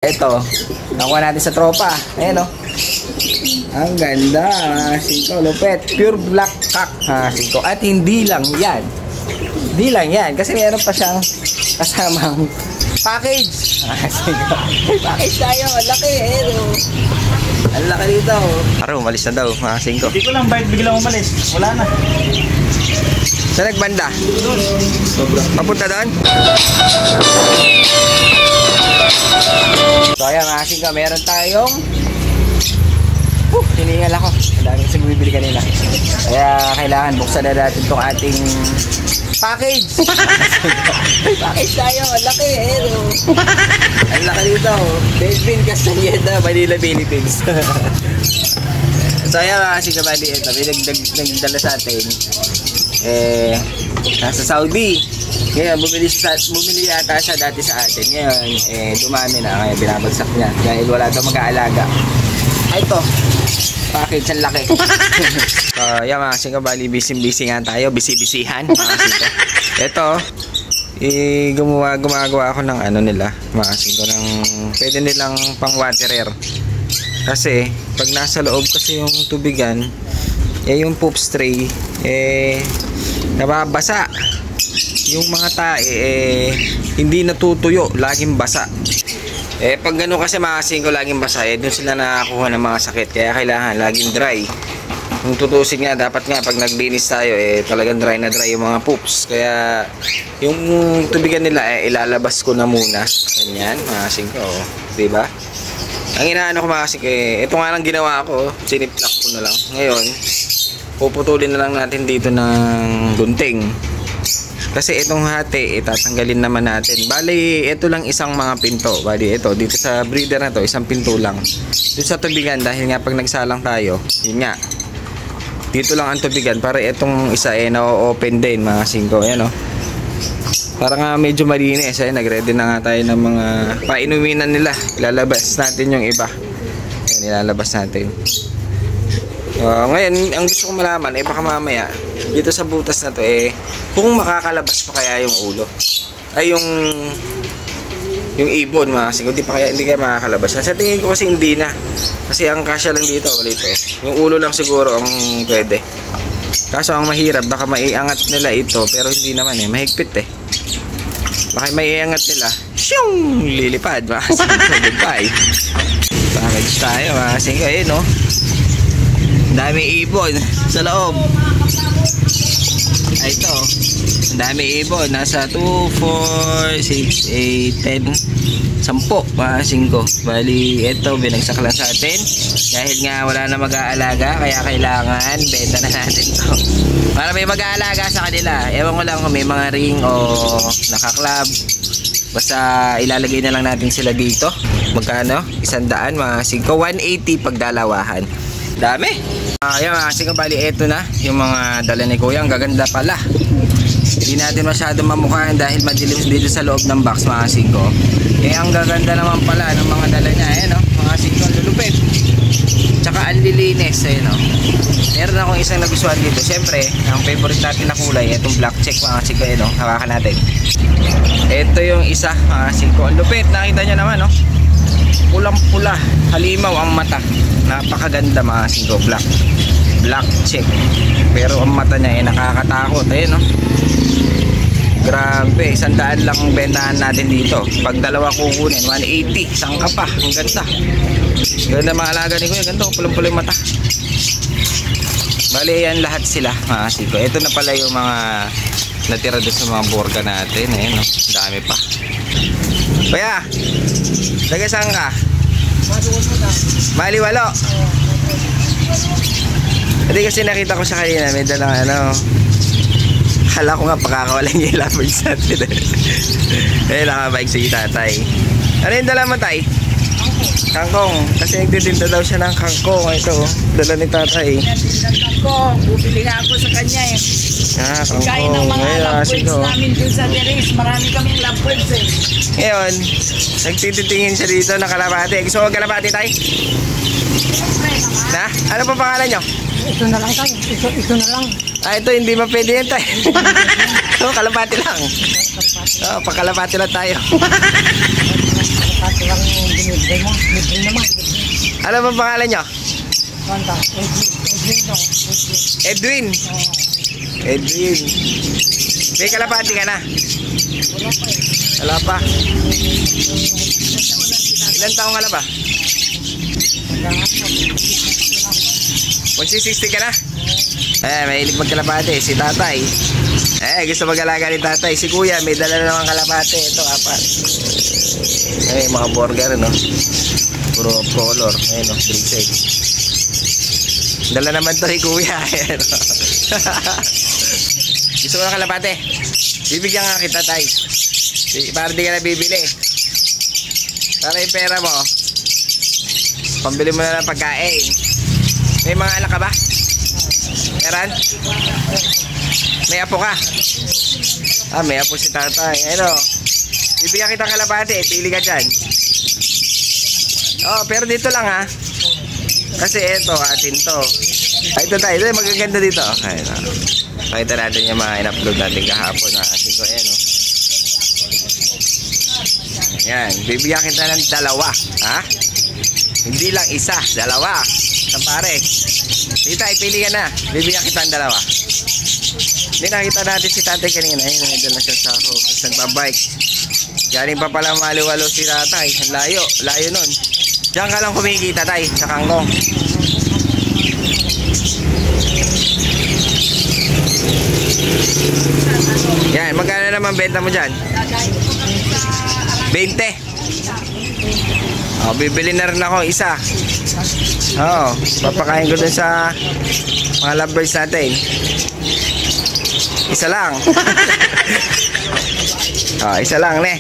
Ito, nakuha natin sa tropa. Ayan o. Ang ganda. Singko, lupet. Pure black cock. Singko. At hindi lang yan. Hindi lang yan. Kasi meron pa siyang kasamang package. Singko. Package tayo. Ang laki. Ayan o. Ang laki dito. Araw, umalis na daw. Singko. Hindi ko lang bait biglang umalis. Wala na. Saan nagbanda? Papunta doon? So ayan mga singko, meron tayong hiningal ako. Ang dami kasi bumibili kanina. Kaya kailangan buksan na natin itong ating package. Package tayo, ang laki ang laki dito. Belvin Castaneda, Manila, Philippines. So ayan mga singko, bali ito, may nagdala sa atin. Nasa Saudi. Ngayon, bumili yata siya dati sa atin. Ngayon, dumami na. Kaya binabagsak niya. Dahil wala daw mag-aalaga. Ay, ito. Package, ang laki. So, yan mga singko, bali, busy nga tayo. Busy-busyhan. Ito, gumagawa ako ng ano nila. Mga singko, ng pwede nilang pang waterer. Kasi, pag nasa loob kasi yung tubigan, yung poop tray, nababasa. Yung mga tae hindi natutuyo, laging basa. Pag gano'n kasi mga singko laging basa, doon sila nakakuha ng mga sakit. Kaya kailangan laging dry. Kung tutusin nga, dapat nga pag naglinis tayo, talagang dry na dry yung mga poops. Kaya yung tubigan nila, ilalabas ko na muna. Ganyan, mga singko, diba? Ang inaano ko mga singko, ito nga lang ginawa ko, siniplak ko na lang. Ngayon, puputulin na lang natin dito ng gunting. Kasi itong hati, itatanggalin naman natin. Bali, ito lang isang mga pinto. Bali, ito, dito sa breeder na to, isang pinto lang. Dito sa tubigan, dahil nga pag nagsalang tayo, yun nga. Dito lang ang tubigan, para itong isa na-open din, mga singko. Ayan, para nga medyo malinis. Ayan, nag-ready na nga tayo ng mga painuminan nila. Ilalabas natin yung iba. Ayan, ilalabas natin. Ngayon, ang gusto ko malaman, baka mamaya, dito sa butas na to, kung makakalabas pa kaya yung ulo. Ay, yung ibon, mga singko, hindi kaya makakalabas. Sa tingin ko kasi hindi na. Kasi ang kasya lang dito, ulit yung ulo lang siguro ang pwede. Kaso ang mahirap, baka maiangat nila ito, pero hindi naman mahigpit Baka maiangat nila, syung, lilipad, mga singko, goodbye. Package tayo, mga singko, dami ibon sa loob. Ay, ito, dami ibon. Nasa 2, 4, 6, 8, 10, 10 mga singko. Bali, ito binagsak lang sa atin dahil nga wala na mag-aalaga. Kaya kailangan benta na natin to para may mag-aalaga sa kanila. Ewan ko lang kung may mga ring o naka-club. Basta ilalagay na lang natin sila dito. Magkano? 100 mga singko. 180 pagdalawahan. Dami. Ayan mga singko, bali eto na yung mga dala ni kuya. Ang gaganda pala. Hindi natin masyado mamukhaan dahil madilim dito sa loob ng box mga singko. Ang gaganda naman pala ng mga dala niya. Ayan mga singko, lulupit. Tsaka ang lilinis. Meron akong isang nagustuhan dito. Siyempre, ang favorite natin na kulay, itong black check mga singko. Hawakan natin. Ito yung isa mga singko. Ang lupit, nakita nyo naman pulang-pula, halimaw ang mata. Napakaganda mga singko, black check. Pero ang mata niya nakakatakot. Grabe, 100 lang ang bentahan natin dito. Pag dalawa kukunin, 180. Sangka pa, ang ganda. Ganda mga alaga ni kuya, ganda, pulang-pula yung mata. Bali yan lahat sila mga singko. Ito na pala yung mga natira doon sa mga borga natin. Ang dami pa. Kuya, taga saan ka? Maliwalo. Hindi kasi nakita ko siya kanina, may dalang hala ko nga pakakawalan niya yung lovebirds natin. Nakabike si tatay. Ano yung dala mo, tay? Kangkong. Kasi nagtitinda daw siya ng kangkong. Ito, dala ni tatay. Kangkong, bubili nga ako sa kanya kangkong. Kain ng mga lovebirds namin dun sa Teres. Marami kaming lovebirds Ngayon, nagtitingin siya dito ng kalapati. Gusto mo kalapati, tay? Na? Ano pa pangalan nyo? Ito na lang tayo. Ito na lang. Ito hindi pa pwede yan, tay. Kalapati lang. Pakalapati lang tayo. Kalapati lang Libre mo. Libre naman. Ano ba pangalan nyo? Kanta. Edwin to. Edwin. May kalapati ka na? Wala pa. Ilan taong ka na ba? Magsi-60 ka na? Mahilig magkalapati. Si tatay. Gusto mag-alaga ni tatay. Si kuya, may dala na naman kalapati. Ito, 4. Mga burger, no? Puro color. Ayun, no? Brisek. Dala naman to ni kuya. Ayun, no? Gusto mo ng kalapati? Bibigyan nga kita, tay. Para di ka na bibili. Para yung pera mo, pambili mo na ng pagkain. May mga anak ka ba? Meron? May apo ka? May apo si tatay. Ano? Bibigyan kita kalapati. Pili ka dyan. Pero dito lang, ha? Kasi ito, atin to. Ito tayo. Ito magaganda dito. Okay, no? Pakita natin yung mga in-upload natin kahapon na kasi ko. Ayan, no? Ayan. Bibigyan kita ng 2. Ha? Hindi lang isa. 2. Isang pare. Dito, ipili ka na. Bibigyan kita ng 2. Hindi, nakita natin si tatay kanina. Ayun, nandun na siya sa ako. Tapos nagbabike. Galing pa pala maliwalo si tatay. Ang layo. Layo nun. Diyan ka lang kumikita, tay. Sa kangkong. Yan. Magkano naman benta mo dyan? 20. Bibili na rin ako isa. Papakain ko dun sa mga lovebirds natin. Isa lang. Isa lang, ne.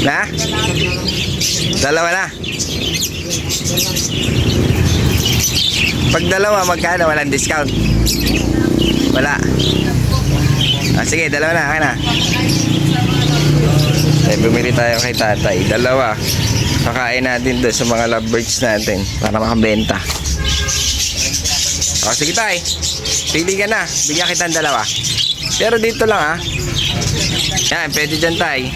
Na? 2 na. Pag 2, magkano? Walang discount? Wala. Sige, 2 na. Kaya na. Bumili tayo kay tatay. 2. Kakain natin doon sa mga lovebirds natin para makabenta. Sige tay. Pili ka na. Bigyan kita ng 2. Pero dito lang, ha. Yan, pwede dyan tay.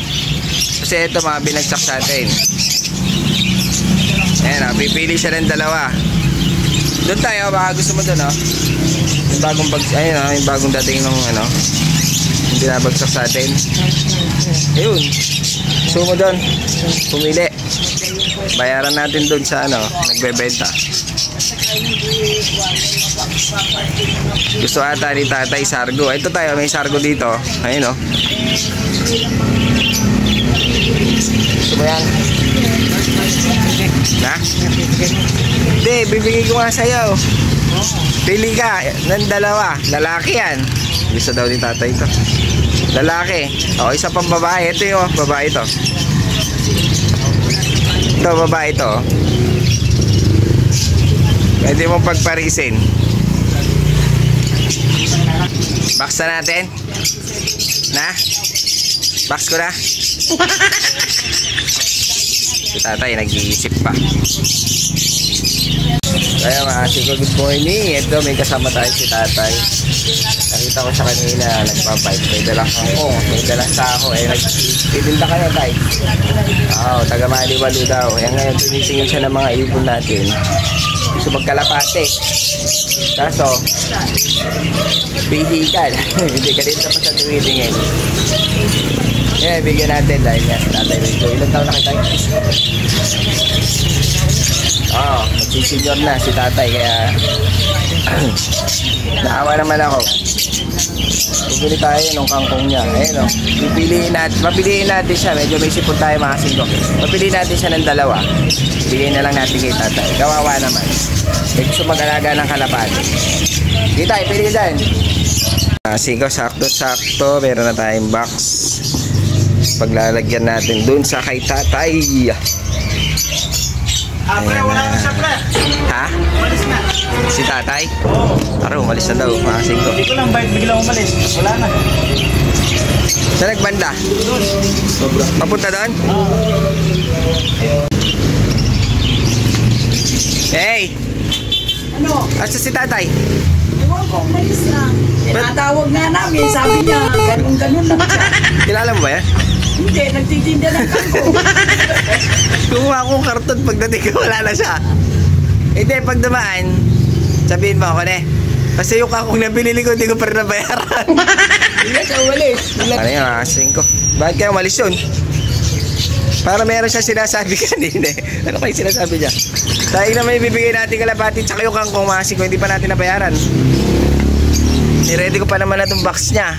Kasi ito mga binagsak sa atin. Ayan, pipili siya ng 2. Doon tayo, baka gusto mo doon, yung bagong yung bagong dating ng yung binabagsak sa atin. Ayun. Gusto mo doon, pumili. Bayaran natin doon sa nagbebenta. Gusto ata ni tatay sargo. Ito tayo, may sargo dito. Ayun, gusto mo yan? Na? Hindi, bibigay ko nga sa'yo. Pili ka ng 2. Lalaki yan. Gusto daw ni tatay ito. Lalaki. Isa pang babae. Ito yung babae ito. Ito, babae ito. Pwede mong pagparisin. Box na natin. Na? Box ko na. Si tatay nag-iisip pa. Kaya mga asiko, good morning. Ito, may kasama tayo si tatay. Nakita ko siya kanina, nagpapayt. May dalang kangkong, may dalang sako. Nagtitinda ka na tayo. Taga Maliwalo daw. Ngayon, tumisingin siya ng mga ibon natin. Gusto magkalapate. Kaso, pihikan. Hindi ka dito pa sa tumitingin. Bigyan natin dahil nga tatay rito. Ilan taon na kita? Magsisenyor na si tatay. Kaya naawa naman ako. Bumili tayo nung kangkong niya. Ayun, mapiliin natin siya. Medyo may sipon tayo mga singko. Mapiliin natin siya ng 2. Bigyan na lang natin kay tatay. Kawawa naman. May gusto mag-alaga ng kalapati. Kita, pili ka dyan. Singko, sakto-sakto. Meron na tayong box. Paglalagyan natin dun sa kay tatay. Pre, wala na siya, pre. Ha? Umalis na. Si tatay? Oo. Umalis na daw, mga singko. Hindi ko lang bike, biglang umalis. Wala na. Saan nagbanda? Papunta doon? Hey! Ano? Asa si tatay? Ewan ko, umalis na. Tinatawag nga namin, sabi niya, ganun-ganun lang siya. Kilala mo ba yan? Hindi, nagtitinda ng kangkong. Kumuha akong karton pagdating ko, wala na siya. Hindi, pag dumaan, sabihin mo ako na eh. Kasi yung kangkong na binili ko, hindi ko pa rin nabayaran. Hindi na siya umalis. Ano yung asing ko? Bakit kaya umalis yun? Para meron siya sinasabi kanina eh. Ano kayo sinasabi niya? Dahil na may bibigay natin kalapati tsaka yung kangkong masing ko, hindi pa natin nabayaran. Niready ko pa naman na itong box niya.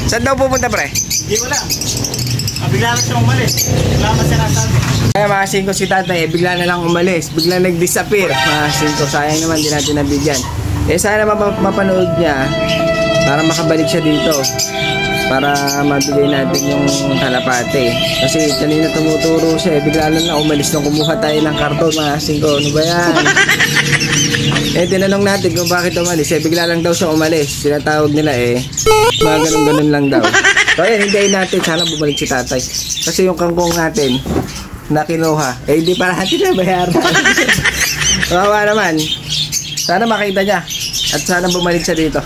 Saan daw pupunta pre? Hindi ko lang. Bigla na siya umalis. Wala na sinasabi. Kaya masing ko si tatay, bigla na lang umalis. Bigla nag-disappear. Masing ko, sayang naman, di natin nabigyan. Eh sana mapanood niya para makabalik siya dito. Para mabigay natin yung kalapate. Kasi kanina tumuturo siya, bigla na umalis nung kumuha tayo ng karton, masing ko. Ano ba yan? Eh tinanong natin kung bakit umalis, bigla lang daw siya umalis. Sinatawag nila mga ganun-ganun lang daw. So ayan, hintayin natin, sana bumalik si tatay. Kasi yung kangkong natin na kinuha, hindi pa natin nabayaran. Kawawa naman. Sana makita niya at sana bumalik siya dito.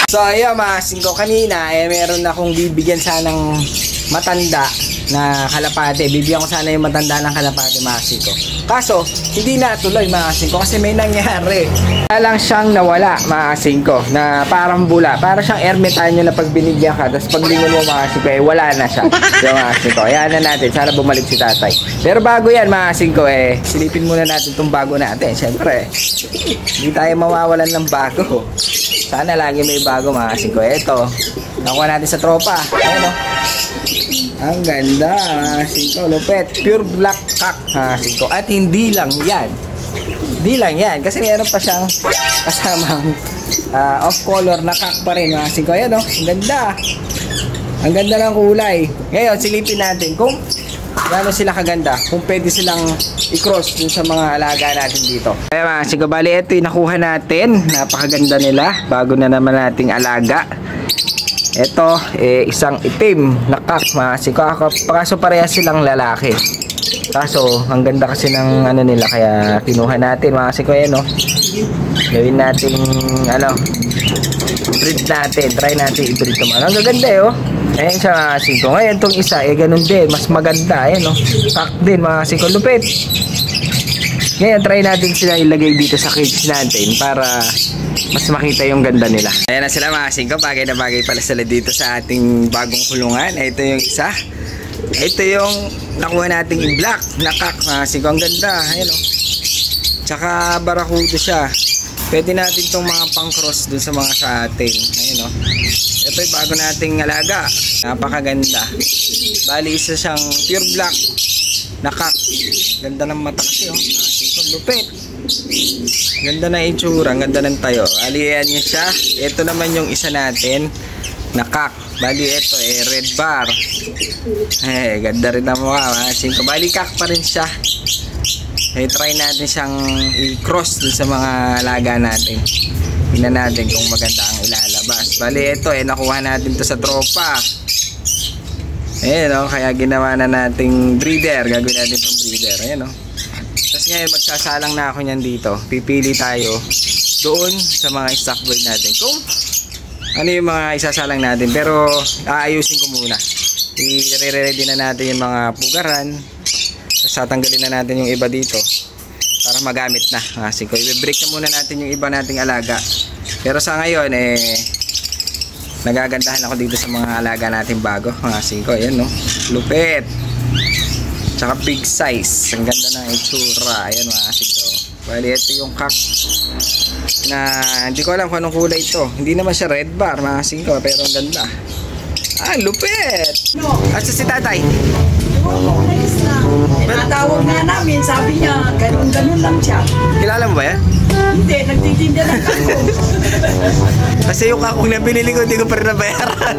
So ayun mga singko, kanina meron akong bibigyan sanang matanda na kalapate. Bibigyan ko sana yung matanda ng kalapate mga singko. Kaso hindi natuloy mga singko kasi may nangyari. Lang siyang nawala mga singko na parang bula. Para siyang ermitanyo na pag binigyan ka, tapos pag lingon mo mga singko wala na siya. So mga singko, ayan na natin, sana bumalik si tatay. Pero bago yan mga singko silipin muna natin itong bago natin. Siyempre hindi tayo mawawalan ng bago. Sana lagi may bago mga singko. Ito, nakuha natin sa tropa. Ayan o. Ang ganda mga singko. Lupet. Pure black cock mga singko. At hindi lang yan. Hindi lang yan. Kasi meron pa siyang kasamang off-color na cock pa rin mga singko. Ayan o. Ang ganda. Ang ganda ng kulay. Ngayon, silipin natin kung gano'n sila kaganda, kung pwede silang i-cross dun sa mga alaga natin dito. Kaya mga singko, bali ito yung nakuha natin. Napakaganda nila. Bago na naman nating alaga. Ito, isang itim na kak mga singko. Kaso parehas silang lalaki. Kaso, ang ganda kasi ng ano nila. Kaya kinuha natin mga singko. Ayan o. Gawin natin, breed natin. Try natin i-breed naman. Ang gaganda oh. Ayan siya mga singko. Ngayon itong isa, ganun din. Mas maganda. Ayan o. Kak din mga singko. Lupit. Ngayon, try natin sila ilagay dito sa cage natin para mas makita yung ganda nila. Ayan na sila mga singko. Bagay na bagay pala sila dito sa ating bagong kulungan. Ito yung isa. Ito yung nakuha nating black na kak mga singko. Ang ganda. Ayan o. Tsaka barakudo siya. Pwede natin itong mga pang-cross dun sa mga sa atin. Ayan o. Ito yung bago nating alaga. Napakaganda. Bali isa siyang pure black na kak. Ganda ng mata kasi oh. Lupit. Ganda na itsura. Ganda ng tayo. Bali yan niya siya. Ito naman yung isa natin na kak. Bali ito red bar. Ganda rin ang mukha. Bali kak pa rin siya. Try natin siyang i-cross dun sa mga alaga natin. Tingnan natin kung maganda ang ilalabas. Bali ito nakuha natin to sa tropa. Ayan o, kaya ginawa na nating breeder. Gagawin natin itong breeder. Ayan o. Tapos ngayon magsasalang na ako niyan dito. Pipili tayo doon sa mga stock bird natin kung ano yung mga isasalang natin. Pero aayusin ko muna. I-ready na natin yung mga pugaran. Tapos tatanggalin na natin yung iba dito para magamit na. Kasi i-break na muna natin yung iba nating alaga. Pero sa ngayon nagagandahan ako dito sa mga alaga natin bago. Kasi ayan no, lupit. Tsaka big size. Ang ganda ng itsura. Ayan mga sito. Bali ito yung cock na hindi ko alam kung anong kulay ito. Hindi naman siya red bar mga sito, pero ang ganda. Lupit. Asa si tatay? Natawag nga namin, sabi niya, ganun-ganun lang siya. Kilala mo ba yan? Hindi, nagtitinda ng kangkong. Kasi yung kangkong na binili ko, hindi ko pa rin nabayaran.